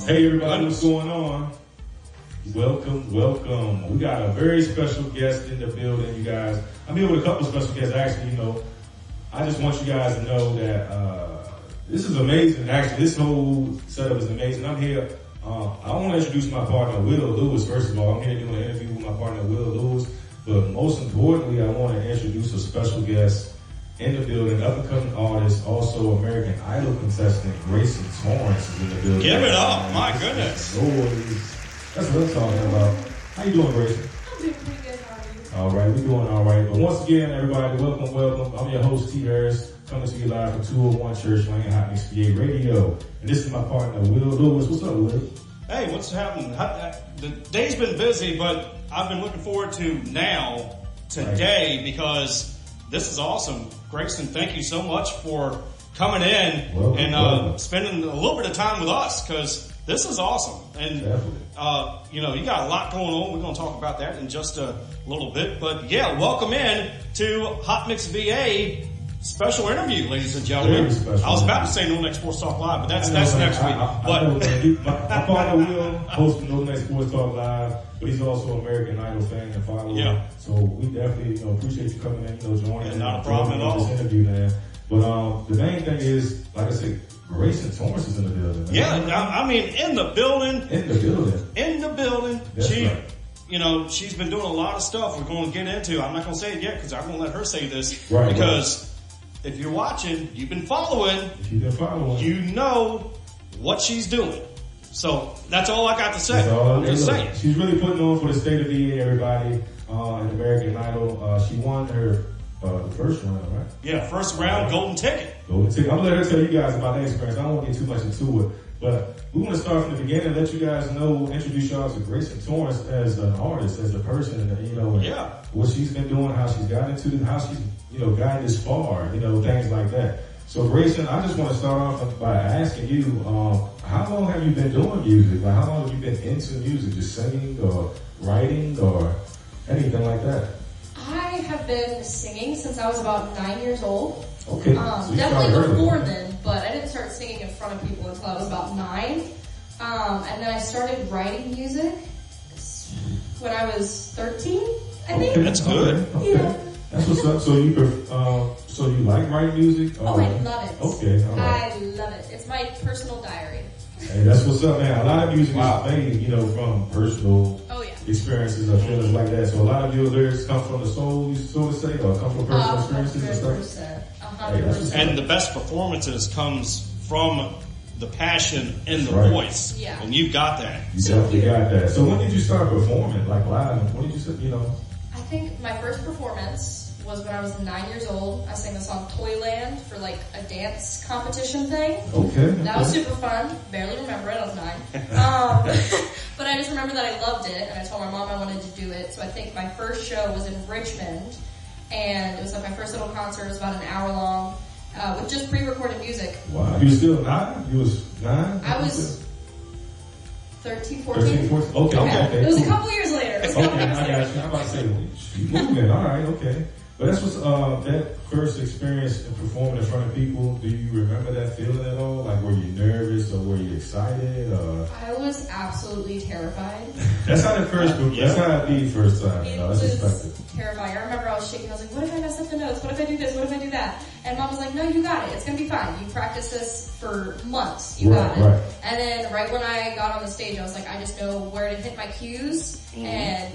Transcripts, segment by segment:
Hey everybody, what's going on? Welcome. We got a very special guest in the building, you guys. I'm here with a couple special guests. Actually, I just want you guys to know that this is amazing. Actually, this whole setup is amazing. I'm here. I want to introduce my partner, Will Lewis. First of all, I'm here doing an interview with my partner, Will Lewis. But most importantly, I want to introduce a special guest in the building, up-and-coming artist, also American Idol contestant, Grayson Torrence is in the building. Give it up, my goodness. That's what I'm talking about. How you doing, Grayson? I'm doing pretty good, how are you? All right, we're doing all right. But once again, everybody, welcome. I'm your host, T. Harris, coming to you live from 201 Church Lane, Hot Mix PA Radio. And this is my partner, Will Lewis. What's up, Will? Hey, what's happening? The day's been busy, but I've been looking forward to today, because this is awesome. Grayson, thank you so much for coming in and spending a little bit of time with us, because this is awesome. And, you got a lot going on. We're going to talk about that in just a little bit. But, yeah, welcome in to Hot Mix VA special interview, ladies and gentlemen. I was about to say No Next Sports Talk Live, but that's next week. My partner Will hosts No Next Sports Talk Live, but he's also an American Idol fan and follower. Yeah. So we definitely appreciate you coming in, joining in. Not a problem at all. This interview, man. But the main thing is, like I said, Grayson Torrence is in the building. Man. Yeah, I mean, in the building. That's right. She's been doing a lot of stuff we're going to get into. I'm not going to say it yet because I'm going to let her say this. Right. Because if you're watching, you've been following, you know what she's doing. So that's all I got to say. I'm just saying. She's really putting on for the state of VA, everybody, in American Idol. She won her first round, right? Yeah, first round, golden ticket. I'm going to let her tell you guys about that experience. I don't want to get too much into it. But we want to start from the beginning and let you guys introduce y'all to Grayson Torrence as an artist, as a person, and what she's been doing, how she's gotten into how she's, gotten this far, things like that. So Grayson, I just want to start off by asking you, how long have you been doing music? Like, how long have you been into music? Just singing or writing or anything like that? I have been singing since I was about 9 years old. Okay. So definitely before then, but I didn't start singing in front of people until I was about 9. And then I started writing music when I was 13, I think. That's good. Okay. Yeah. That's what's up. So you like writing music? Oh, I love it. Okay. All right. I love it. It's my personal diary. Hey, that's what's up, man. A lot of music is made, from personal experiences or feelings like that. So a lot of your lyrics come from the soul, so to say, or come from personal experiences and stuff. 100%. And the best performances comes from the passion in the voice. Yeah. And you've got that. You definitely got that. So when did you start performing, like live? When did you say, I think my first performance was when I was 9 years old. I sang the song Toyland for like a dance competition thing. Okay. That was super fun. Barely remember it, I was 9. But I just remember that I loved it, and I told my mom I wanted to do it. So I think my first show was in Richmond, and it was like my first little concert. It was about an hour long, with just pre-recorded music. Wow. You were still 9? You was 9? I was 13, 14. Okay. It was a couple years later. I got you. I'm about to say, you moving. All right, okay. But that's what's that first experience in performing in front of people. Do you remember that feeling at all? Like, were you nervous or were you excited? I was absolutely terrified. That's how the first group. That's how it be first time. It that's was expected. terrifying. I remember I was shaking. I was like, "What if I mess up the notes? What if I do this? What if I do that?" And Mom was like, "No, you got it. It's gonna be fine. You practice this for months. You got it." Right. And then right when I got on the stage, I was like, I just know where to hit my cues and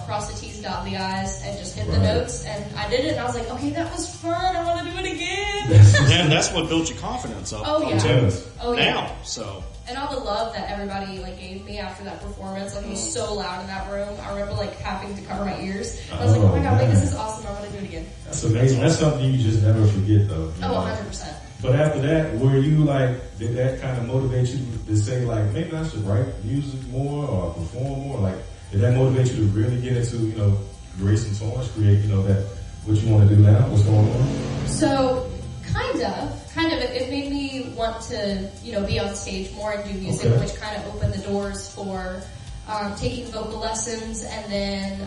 cross the T's, dot the I's, and just hit the notes. And I did it, and I was like, okay, that was fun. I want to do it again. And that's what built your confidence up. Oh yeah. Now, so. And all the love that everybody gave me after that performance, it was so loud in that room. I remember having to cover my ears. I was like, oh my god, this is awesome. I want to do it again. That's amazing. That's something you just never forget, though. 100%. But after that, were you did that kind of motivate you to say maybe I should write music more or perform more? Did that motivate you to really get into Grayson Torrence, create that what you want to do now? What's going on? So kind of. It made me want to, be on stage more and do music, which kind of opened the doors for taking vocal lessons and then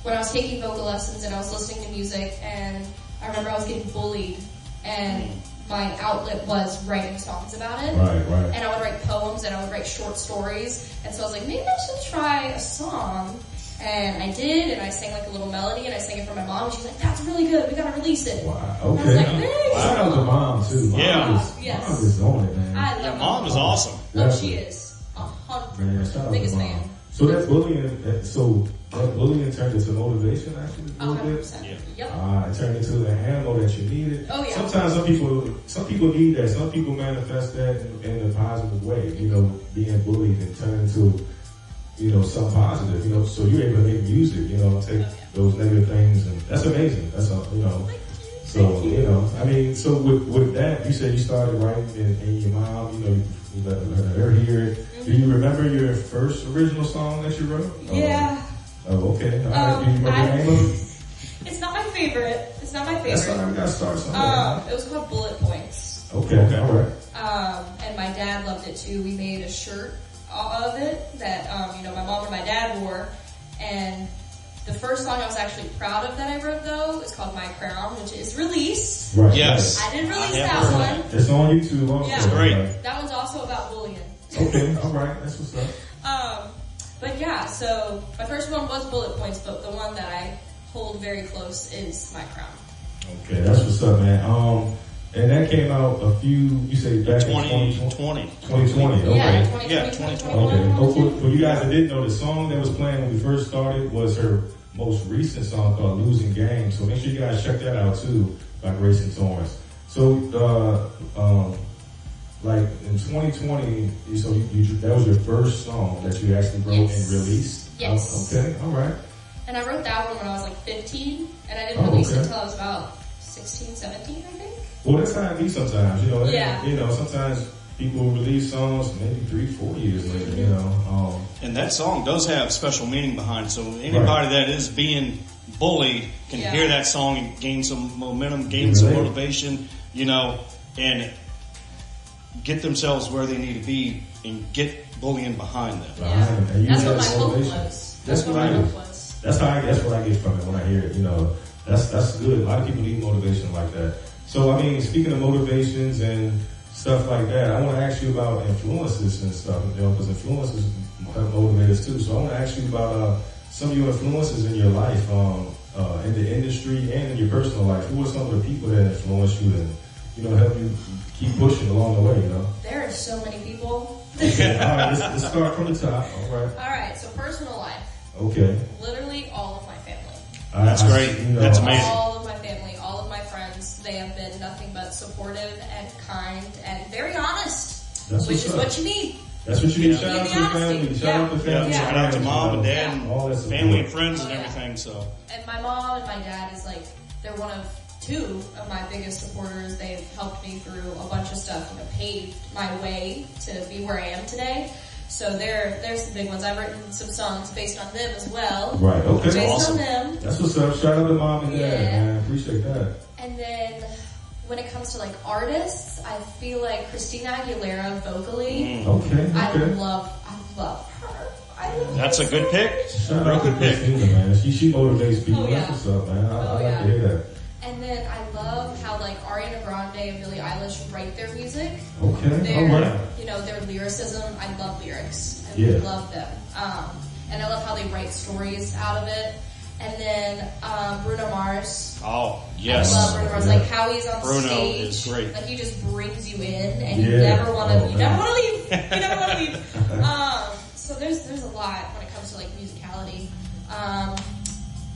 when I was taking vocal lessons and I was listening to music, and I remember I was getting bullied, and my outlet was writing songs about it. Right. And I would write poems and I would write short stories. And so I was like, maybe I should try a song. And I did, and I sang like a little melody, and I sang it for my mom, and she's like, that's really good, we gotta release it. Wow, okay. And I was like, thanks. Shout out to Mom, too. Mom is on it, man. I love Mom is awesome. Oh, she is. 100%. Biggest fan. So that bullying turned into motivation, actually, a little bit? 100%. Yep. It turned into the ammo that you needed. Oh, yeah. Sometimes some people need that. Some people manifest that in a positive way, being bullied and turn into, something positive, so you're able to make music, take those negative things, and that's amazing. That's, so with that, you said you started writing, and your mom, you let her hear it. Do you remember your first original song that you wrote? Yeah. Oh, okay. All right. Do you remember the name of it? It's not my favorite. That's all right. We gotta start somewhere. It was called Bullet Points. Okay. All right. And my dad loved it too. We made a shirt of it that, my mom and my dad wore. And the first song I was actually proud of that I wrote, though, is called My Crown, which is released. Right. Yes. I didn't release that one. It's on YouTube also. Yeah. It's great. That one's also about bullying. Okay. All right. That's what's up. But yeah, so my first one was Bullet Points, but the one that I hold very close is My Crown. Okay. That's what's up, man. And that came out you say back in 2020. 2020, okay. Yeah, 2020. Okay. For you guys that didn't know, the song that was playing when we first started was her most recent song called Losing Game. So make sure you guys check that out too, by Grayson Torrence. So, like in 2020, so that was your first song that you actually wrote and released? Yes. Okay, all right. And I wrote that one when I was like 15, and I didn't release it until I was about 16, 17, I think. Well, that's how it be sometimes, Yeah. Sometimes people release songs maybe 3-4 years later, And that song does have special meaning behind it. So anybody that is being bullied can hear that song and gain some momentum, gain some motivation, and get themselves where they need to be and get bullying behind them. Yeah. That's what my hope was. That's what my hope was. That's what I get from it when I hear it, That's good. A lot of people need motivation like that. So, speaking of motivations and stuff like that, I want to ask you about influences and stuff, because influences motivate us too. So I want to ask you about some of your influences in your life, in the industry and in your personal life. Who are some of the people that influence you and, help you keep pushing along the way, There are so many people. Okay, all right, let's start from the top. All right, so personal life. Okay. Literally all of my family. That's great. That's amazing. All of my family, all of my friends, they have been nothing but supportive and kind and very honest, which is what you need. That's what you need. Shout out to the family. Shout out to family. Shout out to mom and dad and all that family and friends and everything. So. And my mom and my dad is like, they're one of two of my biggest supporters. They've helped me through a bunch of stuff, paved my way to be where I am today. So there's some big ones. I've written some songs based on them as well. Right, okay. Based awesome. on them. That's what's up. Shout out to mom and dad, man. Appreciate that. And then when it comes to like artists, I feel like Christina Aguilera vocally. Okay. I love her. That's a good pick. Shout out to Christina, man. She motivates people. That's what's up, man. I like to hear that. And then I love how like Ariana Grande and Billie Eilish write their music. Okay. Their lyricism. I love lyrics. I love them. And I love how they write stories out of it. And then Bruno Mars. Oh, yes. I love Bruno Mars. Like how he's on Bruno stage. Is great. Like he just brings you in, and you never want to. You never want to leave. You never want to leave. So there's a lot when it comes to like musicality.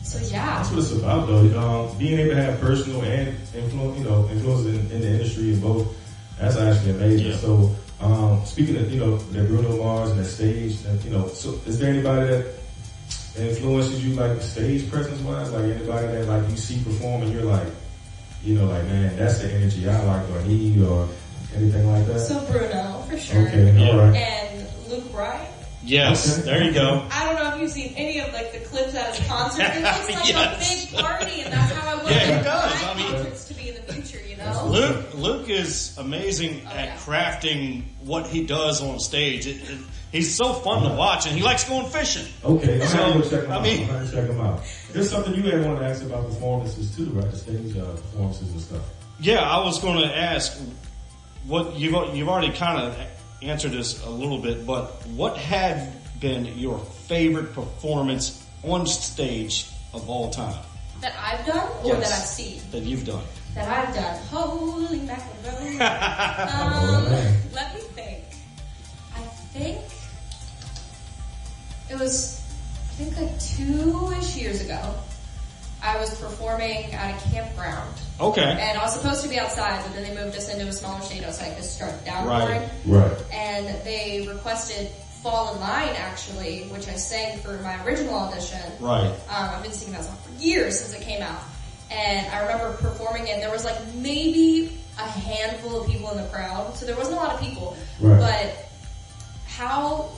So yeah. That's what it's about, though. Being able to have personal and influence in the industry in both. That's actually amazing. Yeah. So speaking of the Bruno Mars and the stage, so is there anybody that influences you like stage presence wise? Like anybody that like you see perform and you're like, man, that's the energy I like or need or anything like that? So Bruno, for sure. Okay, all right. And Luke Bryan. Yes, there you go. I don't know if you've seen any of like the clips out of his concert. It looks like a big party, and that's how I want he does. my concerts to be in the future. Luke Luke is amazing at crafting what he does on stage. He's so fun to watch, and he likes going fishing. Okay, I'm going to check him out. I'm going to check him out. There's something you had wanted to ask about performances too, right? The stage performances and stuff. Yeah, I was going to ask what you've already kind of answered this a little bit, but what had been your favorite performance on stage of all time? That I've done or that I've seen? That you've done. That I've done. Holy macaroni. Let me think. I think it was, like 2-ish years ago. I was performing at a campground. Okay. And I was supposed to be outside, but then they moved us into a smaller stage outside because it started downpouring. Right. And they requested Fall in Line, actually, which I sang for my original audition. Right. I've been singing that song for years since it came out. And I remember performing it. There was like maybe a handful of people in the crowd. So there wasn't a lot of people. Right. But how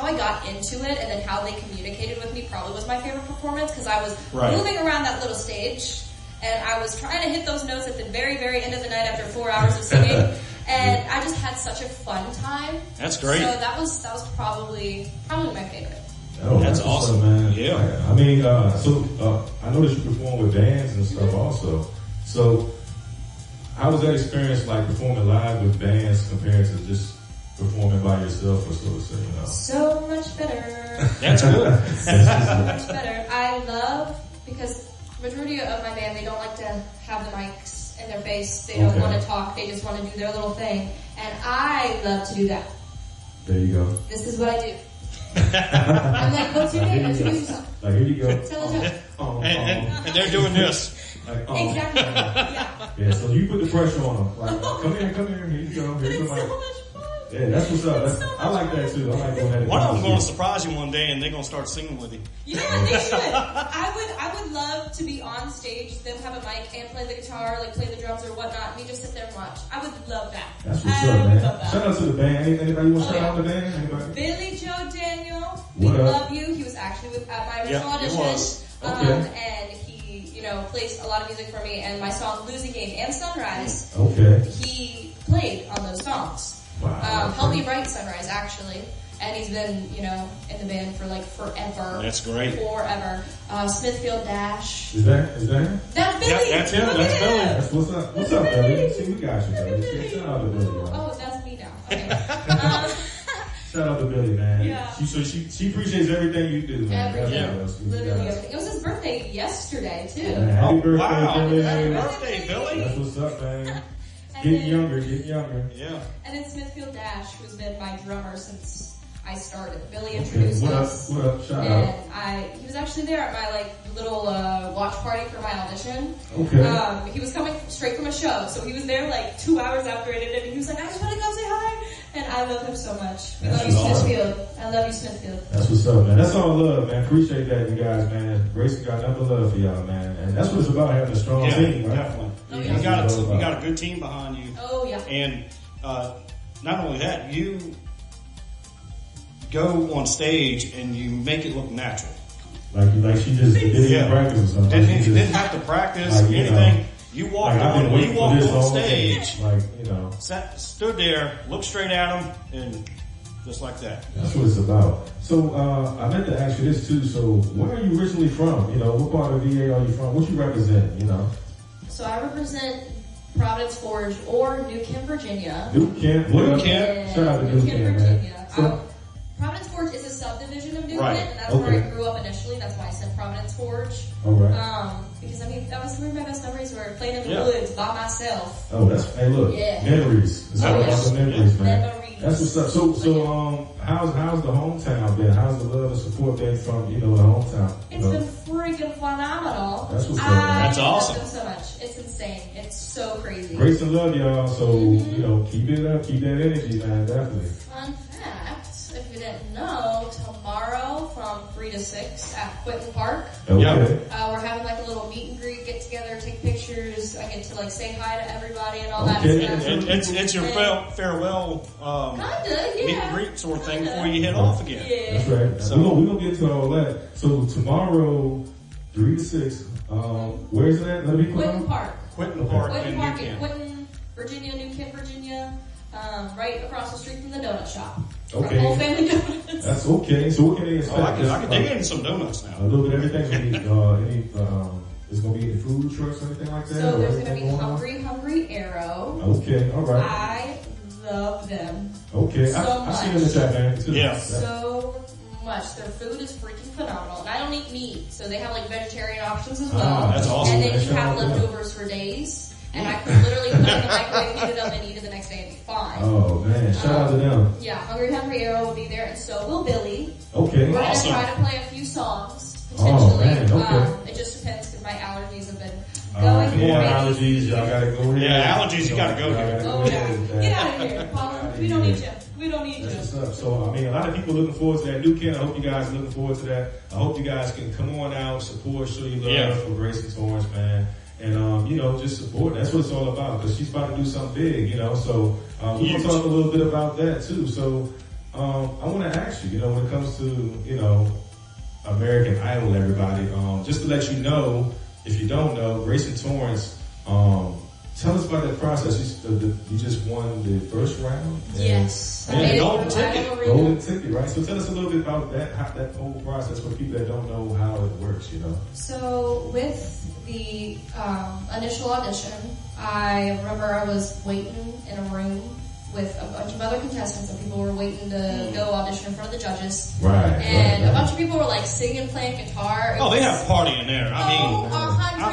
I got into it and then how they communicated with me probably was my favorite performance because I was moving around that little stage and I was trying to hit those notes at the very, very end of the night after 4 hours of singing. And I just had such a fun time. That's great. So that was probably my favorite. Oh, that's awesome, man. Yeah. I mean, I noticed you perform with bands and stuff also. So, how was that experience like performing live with bands compared to just performing by yourself, or so to say? You know? So much better. That's good. So much better. I love because majority of my band, they don't like to have the mics in their face. They don't want to talk. They just want to do their little thing. And I love to do that. There you go. This is what I do. I'm like, what's your name? Introduce yourself. Like, here you go. Tell a joke. And they're doing this. Like, Exactly. Yeah, so you put the pressure on them. Like, come here, here you go. Here's the mic. Yeah, that's what's up. I like that too. I like doing that. One of them's going to surprise you one day, and they're going to start singing with you. You know what? They should. I would love to be on stage, them have a mic and play the guitar, like play the drums or whatnot, and me just sit there and watch. I would love that. That's what's up, man. Shout out to the band. Anybody want to shout out the band? Anybody? Billy Joe Daniel, we love you. He was actually at my original audition. He was. And he, plays a lot of music for me. And my song Losing Game and Sunrise, he played on those songs. Wow. Helped me write Sunrise, actually. And he's been, in the band for like forever. That's great. Forever. Smithfield Dash. Is that him? That's Billy. Yeah, that's him. That's Billy. That's what's up. What's up, Billy? See, we got you, Billy. Shout out to Billy. Oh, that's me now. Okay. Shout out to Billy, man. Yeah. She appreciates everything you do, man. Everything. Literally everything. It was his birthday yesterday, too. Man, happy birthday, wow. Billy. Happy birthday, Billy. That's what's up, man. Getting younger. Yeah. And then Smithfield Dash, who's been my drummer since I started. Billy introduced us. What up? Shout out. And he was actually there at my little watch party for my audition. Okay. He was coming straight from a show, so he was there 2 hours after it ended, and he was like, I just want to come say hi. And I love him so much. We love you, Smithfield. I love you, Smithfield. That's what's up, man. That's all love, man. Appreciate that, you guys, man. Grayson got nothing but love for y'all, man. And that's what it's about, having a strong team, right? Definitely. Oh, yeah. You got a good team behind you. Oh, yeah. And not only that, you go on stage and you make it look natural. Like she just didn't practice or something. Didn't have to practice anything. You walked on stage, stood there, looked straight at them, and just like that. That's what it's about. So I meant to ask you this too. So where are you originally from? What part of VA are you from? What you represent? So I represent Providence Forge or New Kent, Virginia. New Kent. Shout out to New Kent, Virginia. So, Providence Forge is a subdivision of New Right. Kent, and that's where I grew up initially. That's why I said Providence Forge. All right. Because that was some of my best memories were playing in the woods by myself. Oh, look, memories. It's all about the memories, man. Memories. That's what's up. So how's the hometown been? How's the love and support been from, the hometown? It's been freaking phenomenal. That's what's up. That's awesome. I love them so much. It's insane. It's so crazy. Grace and love, y'all. So, keep it up. Keep that energy, man. Definitely. Fun fact, if you didn't know, tomorrow from 3 to 6 at Quinton Park. Okay. We're having a little meet and greet, get together, take pictures. I get to say hi to everybody and all that stuff. It's your farewell meet and greet sort of thing before you head off again. Yeah. That's right. So we're gonna get to all that. So tomorrow, 3 to 6. Where's it at? Let me Quinton Park. Quinton Park Quinton in Park New in Kent. Quinton, Virginia, New Kent, Virginia, right across the street from the donut shop. Okay. Our whole family donuts. That's okay. So what can they expect? I can dig in some donuts now. A little bit of everything. Is going to be any food trucks or anything like that? So there's going to be Hungry Arrow. Okay, all right. I love them. Okay, so I see them in the chat, man. Too. Yeah. So much. Their food is freaking phenomenal. And I don't eat meat, so they have like vegetarian options as well. That's awesome. And then you have leftovers for days. And I could literally put it in the microwave, heat it up, and eat it the next day and be fine. Oh man, shout out to them. Yeah, Hungry Arrow will be there, and so will Billy. Okay. We're Awesome. gonna try to play a few songs potentially. Oh, man, okay. It just depends because my allergies have been Come going on, crazy. allergies, y'all gotta go here. Yeah, allergies, you gotta go here. Oh yeah, get out of here, Paula. We don't need you. We don't need you. That's what's up. So, I mean, a lot of people looking forward to that new Kent. I hope you guys are looking forward to that. I hope you guys can come on out, support, show your love for Grayson Torrence, man. And, just support. That's what it's all about, because she's about to do something big, So, we're going to talk a little bit about that, too. So, I want to ask you, when it comes to, American Idol, everybody, just to let you know, if you don't know, Grayson Torrence, tell us about that process. You just won the first round? Yes. Yeah, golden ticket. Golden ticket, right? So tell us a little bit about that whole process for people that don't know how it works, So with the initial audition, I remember I was waiting in a room with a bunch of other contestants, and people were waiting to go audition in front of the judges. Right. And a bunch of people were like singing, playing guitar. Oh, they have a party in there. I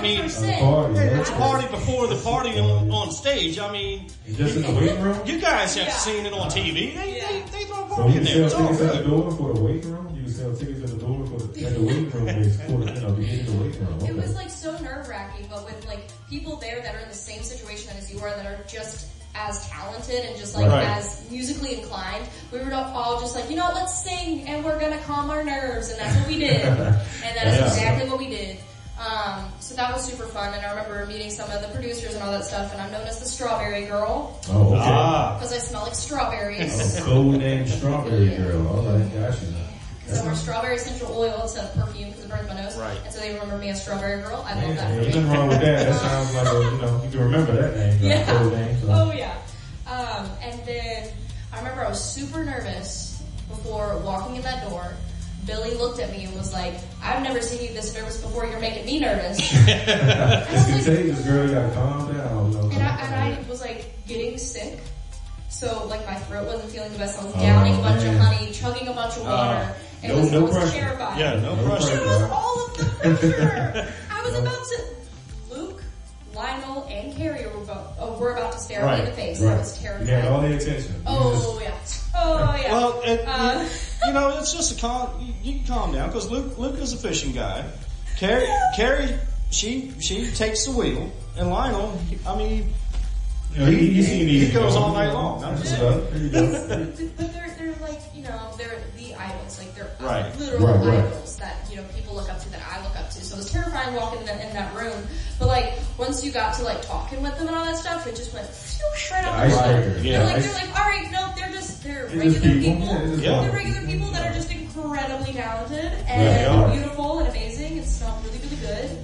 mean, 100%. it's a party before the party on stage. I mean, just in the waiting room? you guys have seen it on TV. They throw a So party you in can there. It's sell all tickets at the good. door for the waiting room? You can sell tickets at the door at the waiting room is for the beginning of the waiting room. Okay. It was like so nerve-wracking, but with like people there that are in the same situation as you are, that are just as talented and just like as musically inclined, we were all just like, let's sing and we're gonna calm our nerves, and that's what we did. And that is exactly what we did. So that was super fun, and I remember meeting some of the producers and all that stuff, and I'm known as the Strawberry Girl. Oh, okay. Because I smell like strawberries. Code name Strawberry Girl. All right, got you. Because I wear strawberry essential oil instead of perfume because it burns my nose. Right. And so they remember me as Strawberry Girl. I love that. There's nothing wrong with that. That sounds like you can remember that name. Code name. So. Oh yeah. And then I remember I was super nervous before walking in that door. Billy looked at me and was like, I've never seen you this nervous before, you're making me nervous. It's contagious, girl, you gotta calm down. And I was like getting sick. So like my throat wasn't feeling the best. I was downing a bunch of honey, chugging a bunch of water. And I was terrified. Yeah, no pressure. It was all of the pressure. I was about to... Luke, Lionel, and Carrie were about to stare at me in the face. I was terrified. You had all the attention. Oh yeah. Oh yeah. Well, it's just you can calm down, because Luke is a fishing guy. Carrie, she takes the wheel, and Lionel, he goes all night long. But they're like, they're the idols. Like they're literal idols that, people look up to, that I look up to. So it was terrifying walking in that room. But like, once you got to like talking with them and all that stuff, it just went straight out the water. Yeah. They're like, all right, no, they're regular people. They're regular people that are just incredibly talented and beautiful and amazing and smell really, really good.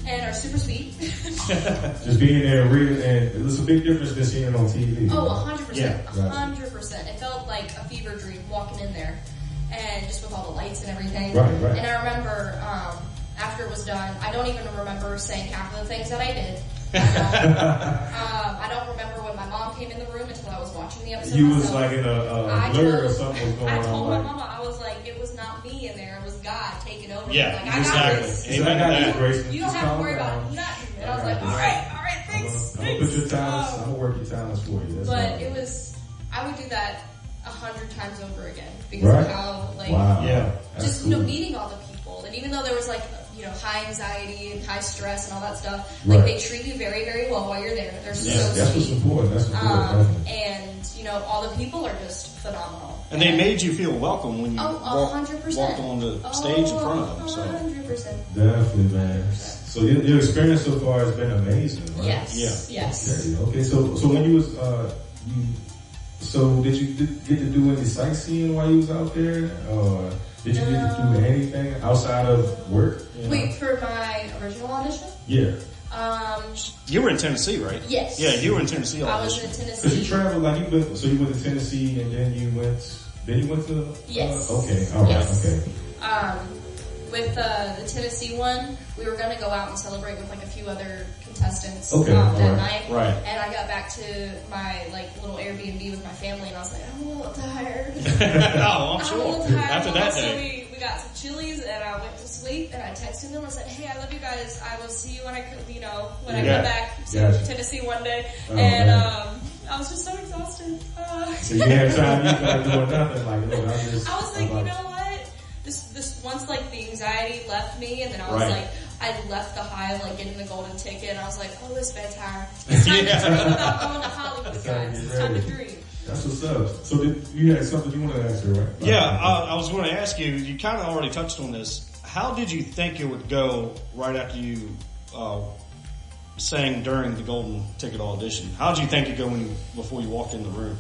And are super sweet. Just being there real, and it's a big difference than seeing it on TV. Oh, 100%. Yeah. 100%. It felt like a fever dream walking in there. And just with all the lights and everything. Right. And I remember, after it was done, I don't even remember saying half of the things that I did. I don't remember when my mom came in the room until I was watching the episode. You was like in a blur or something was going on. I told my mama, I was like, it was not me in there, it was God taking over. Yeah, like, I exactly. got this. Amen to that. You don't have to worry about nothing. And I was like, all right, thanks. I'm gonna put your talents, I'm gonna work your talents for you. But it was, I would do that 100 times over again because of how, like, just, cool. meeting all the people. And even though there was like, high anxiety and high stress and all that stuff, like they treat you very, very well while you're there. They're so sweet. That's what's important. And, all the people are just phenomenal. And they made you feel welcome when you walked 100%. on the stage in front of them. So. 100%. Definitely, man. So your experience so far has been amazing, right? Yes. Yeah. Yes. Okay. So when you was so did you get to do any sightseeing while you was out there, or did you get to do anything outside of work? Wait, for my original audition? Yeah. You were in Tennessee, right? Yes. Yeah, you were in Tennessee all I was this in year. So you Tennessee. traveled like you went to Tennessee and then you went to. Yes. Okay. All right. Yes. Okay. With the Tennessee one, we were going to go out and celebrate with like a few other contestants Okay, that night. Right. And I got back to my like little Airbnb with my family, and I was like, I'm a little tired. No, I'm I'm a sure. little tired. After that so day. we got some Chili's, and I went to sleep, and I texted them. I said, hey, I love you guys. I will see you when I come back to Tennessee one day. Oh, and man. I was just so exhausted. So you had time, you started doing nothing. Like, look, I was like, you know what? This once like the anxiety left me, and then I was like, I left the high of like getting the golden ticket, and I was like, oh, it's bedtime. It's time to dream about going to Hollywood, guys. It's time to dream. That's what's up. So you had something you wanted to ask her, right? Yeah, I was going to ask you. You kind of already touched on this. How did you think it would go right after you sang during the golden ticket audition? How did you think it go before you walked in the room?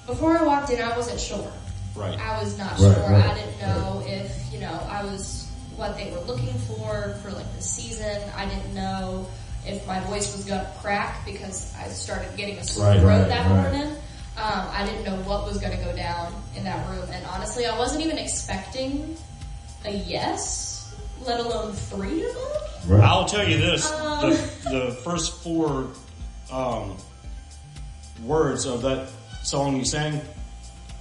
Before I walked in, I wasn't sure. Right. I was not sure. I didn't know if, I was what they were looking for like the season. I didn't know if my voice was going to crack because I started getting a sore throat that morning. I didn't know what was going to go down in that room. And honestly, I wasn't even expecting a yes, let alone 3 of them. Right. I'll tell you this. The first 4 words of that song you sang,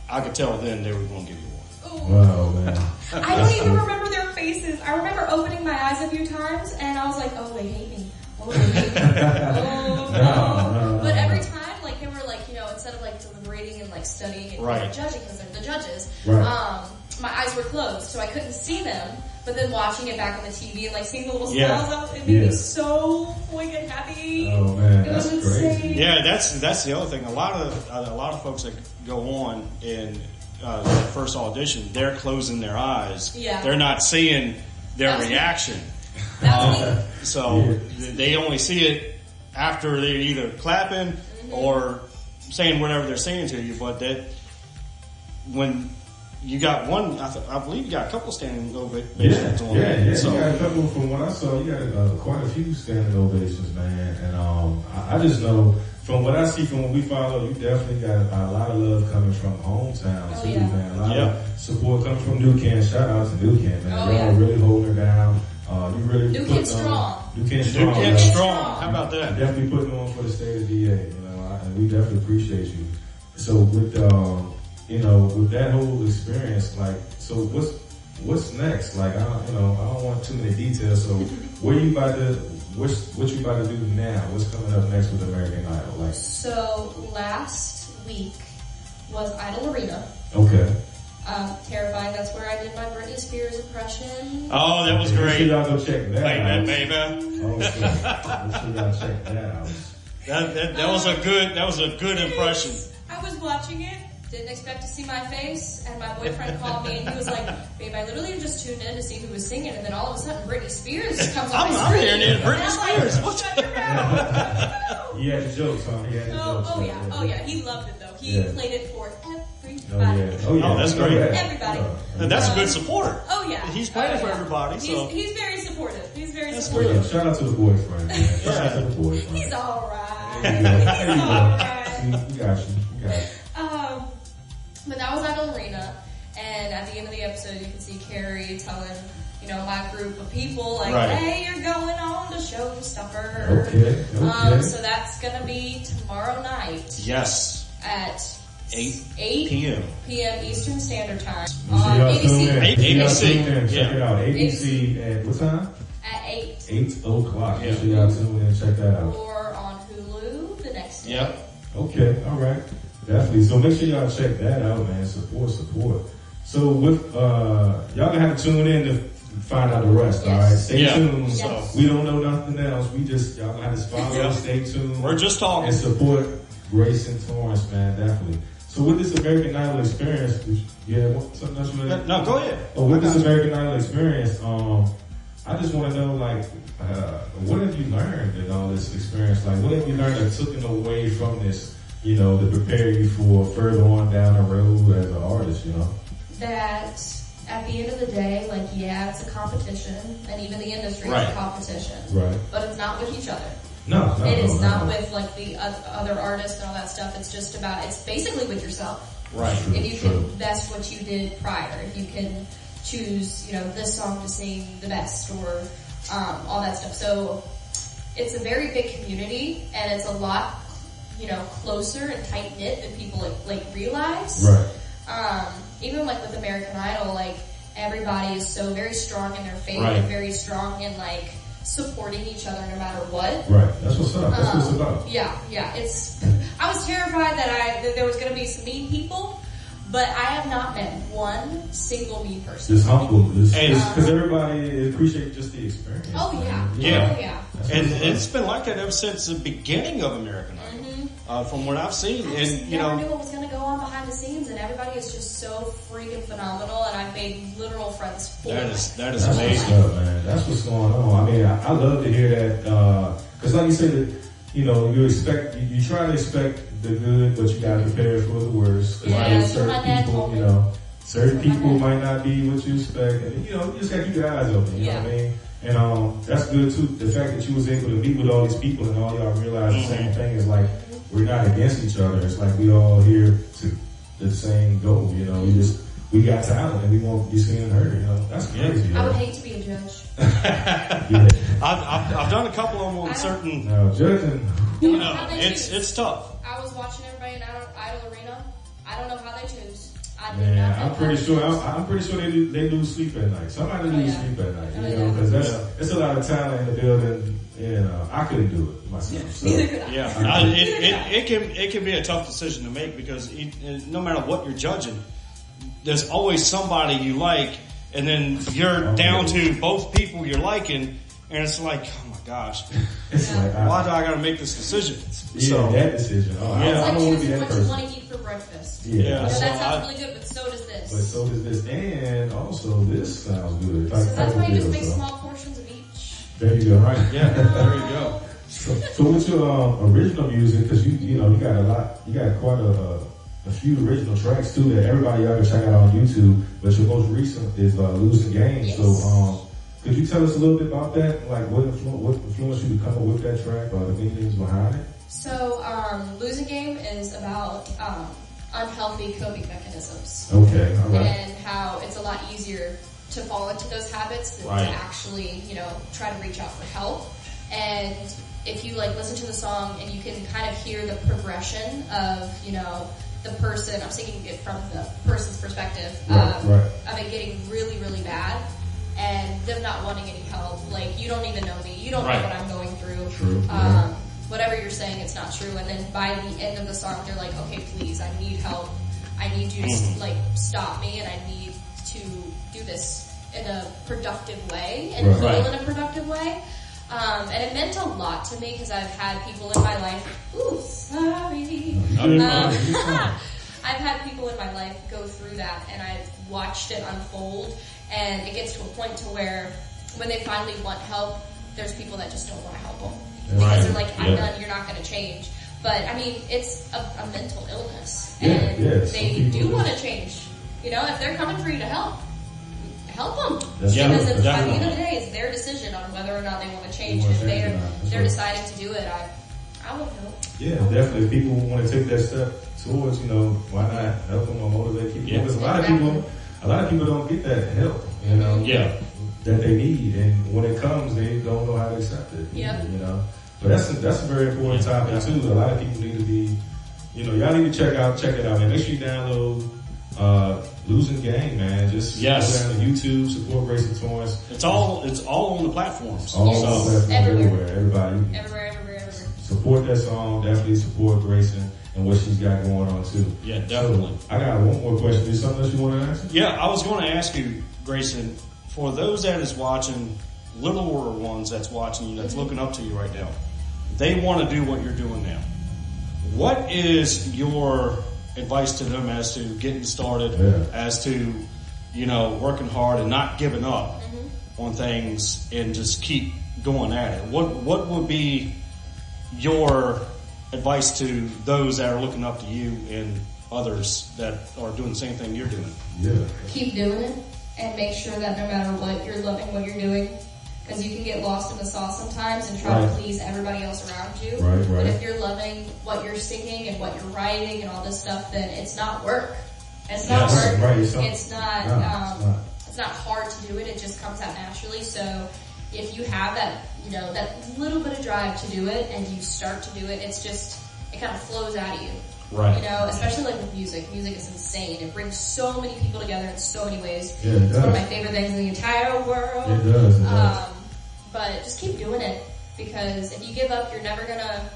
I could tell then they were going to give you one. Wow, man. I don't even remember their faces. I remember opening my eyes a few times, and I was like, oh, they hate me. Oh, they hate me. Oh, no. But every time, like, they were like, instead of like deliberating and like studying and like, judging because they're the judges, my eyes were closed, so I couldn't see them. But then watching it back on the TV and like seeing the little smiles, it made me so freaking happy. Oh man, it was that's insane. crazy. Yeah, that's the other thing. A lot of folks that go on in the first audition, they're closing their eyes. Yeah. They're not seeing their reaction. So they only see it after they're either clapping or saying whatever they're saying to you. But that when you got one, I believe you got a couple standing ovations on there. Yeah. So. You got a couple from what I saw. You got quite a few standing ovations, man. And I just know from what I see from when we follow, you definitely got a lot of love coming from hometown too, man. A lot of support coming from New Kent. Shout out to New Kent, man. Y'all really holding her down. You really New Kent strong. New Kent strong. New Kent strong. How about that? Definitely putting on for the state of DA. And we definitely appreciate you. So with with that whole experience, like, so what's next? Like, I don't want too many details. So what you about to do now? What's coming up next with American Idol? Like, so last week was Idol Arena. Okay. Terrifying. That's where I did my Britney Spears impression. Oh, that was great. Make sure y'all go check that out. Baby. Okay. Make sure y'all check that out. That was a good impression. I was watching it. Didn't expect to see my face, and my boyfriend called me and he was like, babe, I literally just tuned in to see who was singing, and then all of a sudden Britney Spears comes on my screen. I'm hearing it, Britney Spears. Like, shut your mouth. He had the jokes, huh? He had the jokes. Oh yeah, he loved it though. He played it for everybody. Oh, that's great. Everybody. That's a good support. Oh yeah. He's playing for everybody. So he's very supportive. He's very that's supportive. good. Shout out to the boyfriend, man. Shout out to the boyfriend. He's alright. There you go. We got you. But that was Idol Arena, and at the end of the episode, you can see Carrie telling, my group of people, like, hey, you're going on to Showstopper. Okay. So that's gonna be tomorrow night. Yes. At 8 p.m. Eastern Standard Time on ABC. ABC. Check it out. ABC at what time? At 8. 8 o'clock. Make sure y'all tune in and check that out. Or on Hulu the next day. Yep. Okay. All right. Definitely. So make sure y'all check that out, man. Support. So with y'all gonna have to tune in to find out the rest. All right. Stay tuned. Yes. We don't know nothing else. Y'all gonna have to follow. Stay tuned. We're just talking. And support Grayson Torrence, man. Definitely. So with this American Idol experience, something else you want to? No, go ahead. With this American Idol experience, I just want to know, like, what have you learned in all this experience? Like, what have you learned that took away from this? To prepare you for further on down the road as an artist, That at the end of the day, like, yeah, it's a competition, and even the industry is a competition. Right. But it's not with each other. No, it is not with like the other artists and all that stuff. It's just about, it's basically with yourself. Right. If you can best what you did prior, if you can choose, this song to sing the best, or all that stuff. So it's a very big community, and it's a lot, closer and tight knit than people like realize. Right. Even like with American Idol, like everybody is so very strong in their faith and very strong in like supporting each other no matter what. Right. That's what's up. That's what it's about. Yeah. I was terrified that there was going to be some mean people, but I have not met one single mean person. Just humble. Because everybody appreciates just the experience. Oh, yeah. Yeah. Oh, yeah. And it's been like that ever since the beginning of American Idol. From what I've seen. I just never knew what was going to go on behind the scenes, and everybody is just so freaking phenomenal, and I've made literal friends for that is That's amazing. What's up, man. That's what's going on. I mean, I love to hear that, because like you said, you try to expect the good, but you got to prepare for the worst. Yeah, certain people might not be what you expect, and you just got to keep your eyes open, you know what I mean? And that's good too, the fact that you was able to meet with all these people and all y'all realize the same thing is like, we're not against each other. It's like we all here to the same goal, we got talent and we won't be seen and heard, That's crazy. I would hate to be a judge. I've done a couple of them on certain. No, judging. It's tough. I was watching everybody in Idol Arena. I don't know how they choose. I'm pretty sure they lose sleep at night. Somebody lose sleep at night, because that's a lot of talent in the building. I couldn't do it myself. So. Neither could I. Yeah, it can be a tough decision to make, because no matter what you're judging, there's always somebody you like, and then you're down to both people you're liking, and it's like, oh my gosh, why do I got to make this decision? That decision. I don't want to be that person. What you want to eat for breakfast. Yeah. That sounds really good, but so does this. But so does this, and also this sounds good. So that's why you just make small portions of each. There you go. Right. Yeah. There you go. So with your original music, because you got a lot, you got quite a few original tracks too that everybody ought to check out on YouTube. But your most recent is "Losing Game." Yes. So could you tell us a little bit about that? Like what influenced you to come up with that track, or the meanings behind it? So "Losing Game" is about unhealthy coping mechanisms. Okay, all right. And how it's a lot easier to fall into those habits than to actually, try to reach out for help. And if you listen to the song and you can kind of hear the progression of, the person, I'm singing it from the person's perspective, of it getting really, really bad and them not wanting any help. Like, you don't even know me. You don't know what I'm going through. True. Whatever you're saying, it's not true. And then by the end of the song, they're like, okay, please, I need help. I need you to stop me, and I need to do this in a productive way and heal in a productive way. And it meant a lot to me because I've had people in my life. Ooh, sorry. I've had people in my life go through that, and I've watched it unfold. And it gets to a point to where when they finally want help, there's people that just don't want to help them because they're like, "I'm done. You're not going to change." But I mean, it's a mental illness, and they do want to change. If they're coming for you to help them. Because it's, by the end of the day, it's their decision on whether or not they want to change. And if they're deciding to do it, I would help. Yeah, definitely. If people want to take that step towards, why not help them or motivate people? Because a lot of people don't get that help, that they need, and when it comes, they don't know how to accept it. But that's a very important topic too. A lot of people need to be, y'all need to check it out, man. Make sure you download Losing Game, man. Just go down to YouTube, support Grayson Torrence. It's all on the platforms. All on the platforms, everywhere. Everybody. Everywhere. Support that song. Definitely support Grayson and what she's got going on too. Yeah, definitely. So, I got one more question. Is something else you want to ask? Yeah, I was going to ask you, Grayson, for those that is watching, littler ones that's watching you, that's looking up to you right now, they want to do what you're doing now. What is your advice to them as to getting started, as to, working hard and not giving up on things and just keep going at it? What would be your advice to those that are looking up to you and others that are doing the same thing you're doing? Keep doing it. and make sure that no matter what, you're loving what you're doing. Because you can get lost in the sauce sometimes and try to please everybody else around you. Right. But if you're loving what you're singing and what you're writing and all this stuff, then it's not work. It's not work. Right. It's not hard to do it. It just comes out naturally. So if you have that, that little bit of drive to do it and you start to do it, it kind of flows out of you. Right. Especially like with music. Music is insane. It brings so many people together in so many ways. Yeah, it does. It's one of my favorite things in the entire world. It does. But just keep doing it, because if you give up, you're never gonna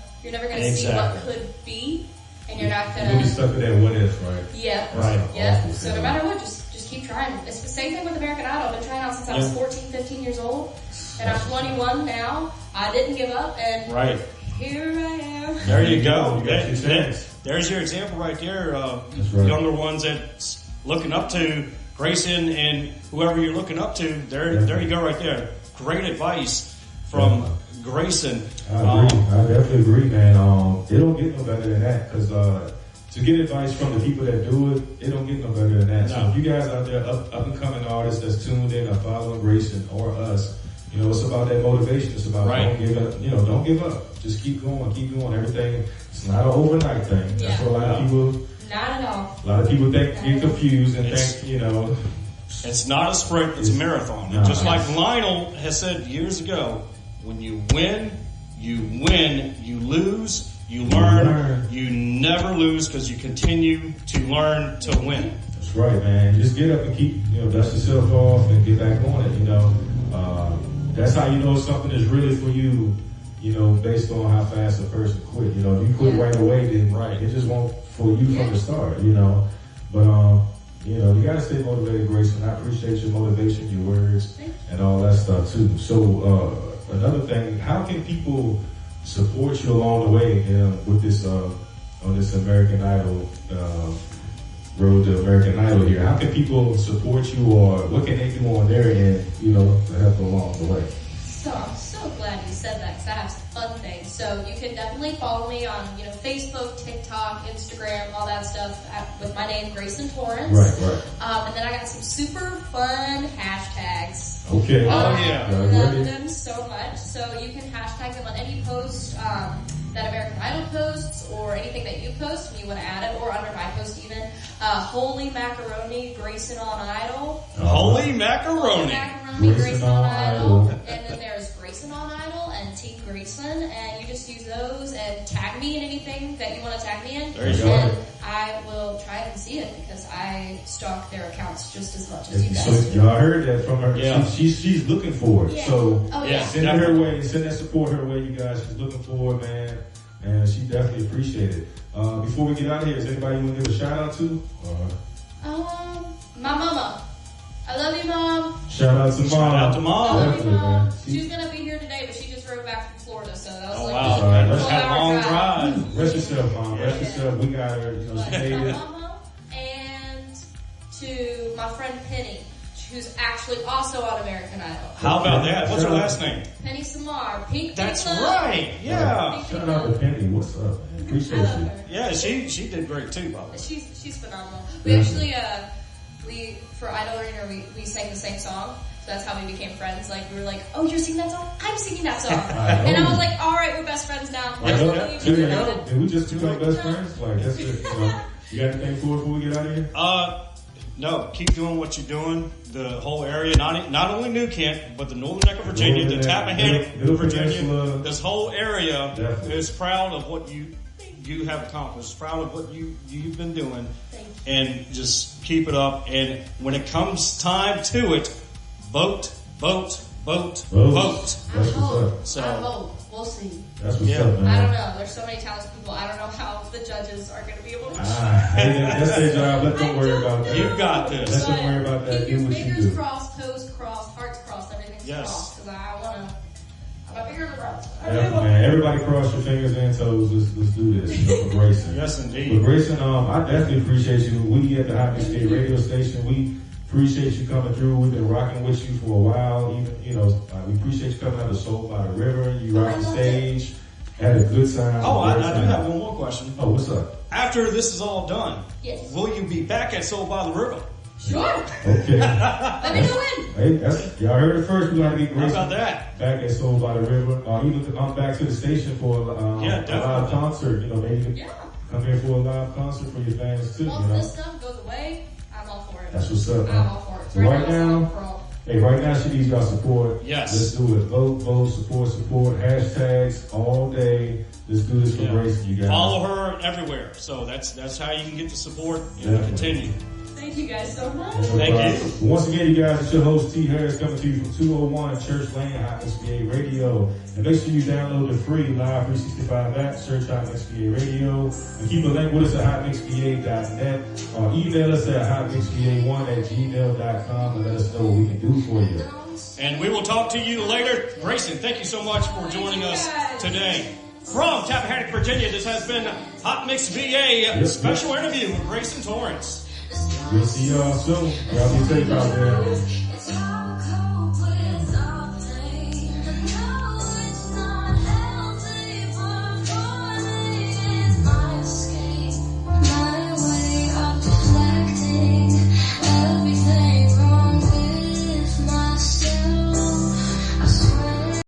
see what could be, and you're not gonna. You'll be stuck in that what if, right? Yeah. Right. Yeah. So no matter what, just keep trying. It's the same thing with American Idol. I've been trying out since I was 14, 15 years old, and I'm 21 now. I didn't give up, and here I am. There you go. You got your chance. There's your example right there. That's right. Younger ones that's looking up to Grayson and whoever you're looking up to. There you go right there. Great advice from Grayson. I agree. I definitely agree, man. It don't get no better than that, because to get advice from the people that do it, it don't get no better than that. No. So if you guys out there, up and coming artists that's tuned in or following Grayson or us, it's about that motivation. It's about don't give up. Don't give up. Just keep going. Everything. It's not an overnight thing. That's what a lot of people. Not at all. A lot of people get confused and think, It's not a sprint, it's a marathon. No. Just like Lionel has said years ago, when you win, you lose, you learn. You never lose, because you continue to learn to win. That's right, man. Just get up and keep, dust yourself off and get back on it, That's how you know something is really for you, based on how fast a person quit. If you quit right away, then it just won't for you from the start, But, you gotta stay motivated, Grayson. I appreciate your motivation, your words, and all that stuff too. So, another thing, how can people support you along the way with this, on this American Idol, road to American Idol here? How can people support you, or what can they do on their end, to help along the way? So I'm so glad you said that, because I have some fun things. So you can definitely follow me on, Facebook, TikTok, Instagram, all that stuff with my name, Grayson Torrence. Right. And then I got some super fun hashtags. Okay. I love them so much. So you can hashtag them on any post that American Idol posts, or anything that you post when you want to add it, or under my post even. Holy Macaroni, Grayson on Idol. Holy Macaroni. Grayson on Idol. And then there's Grayson on Idol and Team Grayson, and you just use those and tag me in anything that you want to tag me in. There you go. And I will try and see it, because I stalk their accounts just as much as you guys So do. y'all heard that from her. Yeah. She's looking for it. Yeah. So send her way. Send that support her way, you guys. She's looking for it, man. And she definitely appreciates it. Before we get out of here, is anybody you want to give a shout out to? My mama. I love you, Mom. Shout out to Mom. Shout out to I Mom. love you, Definitely, Mom. man. She was going to be here today, but she just drove back from Florida, so that was Wow. Sorry. a Had a 12-hour long drive. drive. Rest yourself, Mom. Rest yourself. We got her. She made My it. mama, and to my friend Penny, who's actually also on American Idol. How about that? What's her last name? Penny Samar. Pink That's Love. right. Yeah. Shout out to Penny. What's up? Man? Appreciate I love you. her. Yeah, she did great too, by the way. She's phenomenal. We actually, for Idol Arena, we sang the same song. So that's how we became friends. Like, we were like, oh, you're singing that song? I'm singing that song. And I was like, all right, we're best friends now. Did we just become best friends? Like, that's it. You got anything for it before we get out of here? No, keep doing what you're doing. The whole area, not only New Kent, but the northern neck of Virginia, the Tappahannock, Middle Virginia, Peninsula. this whole area Definitely. is proud of what you have accomplished, proud of what you've been doing, and just keep it up. And when it comes time to it, vote. That's I what's hope. up. So- I hope. We'll see. That's what's Yeah. up, man. I don't know. There's so many talented people. I don't know how the judges are going to be able to. Hey, that's their job. Let them worry about that. You got Let this. them worry about that. Keep your Do what you fingers do. crossed, toes crossed, hearts crossed, everything's Yes. crossed. Because I'm a bigger than the rest. Yeah, man. Everybody cross your fingers and toes. Let's do this. For Grayson. Yes, But indeed. Grayson, I definitely appreciate you. We at the Hot State radio station, we appreciate you coming through. We've been rocking with you for a while. Even, we appreciate you coming out of Soul by the River. You rocked the stage, had a good time. Oh, I great do time. have one more question. Oh, what's up? After this is all done, Yes. will you be back at Soul by the River? Sure. Okay. Let me know when. Hey, y'all heard it first. We're going to get How Grayson about that? back at Soul by the River. Or even to come back to the station for a live concert. Maybe come here for a live concert for your fans too. Once this stuff goes away, I'm all for it. That's what's up, man. I'm all for it. So right now, she needs y'all support. Yes. Let's do it. Vote, support. Hashtags all day. Let's do this for Grayson, you guys. Follow her everywhere. So that's how you can get the support and continue. Thank you guys so much. Thank you. Once again, you guys, it's your host T. Harris coming to you from 201 Church Lane, Hot XBA Radio. And make sure you download the free Live 365 app, search Hot XBA Radio, and keep a link with us at hotmixba.net, or email us at hotmixba1@gmail.com and let us know what we can do for you. And we will talk to you later. Grayson, thank you so much for joining us today. From Tappahannock, Virginia, this has been Hot Mix VA special interview with Grayson Torrence. We'll see y'all soon. Y'all be safe out there.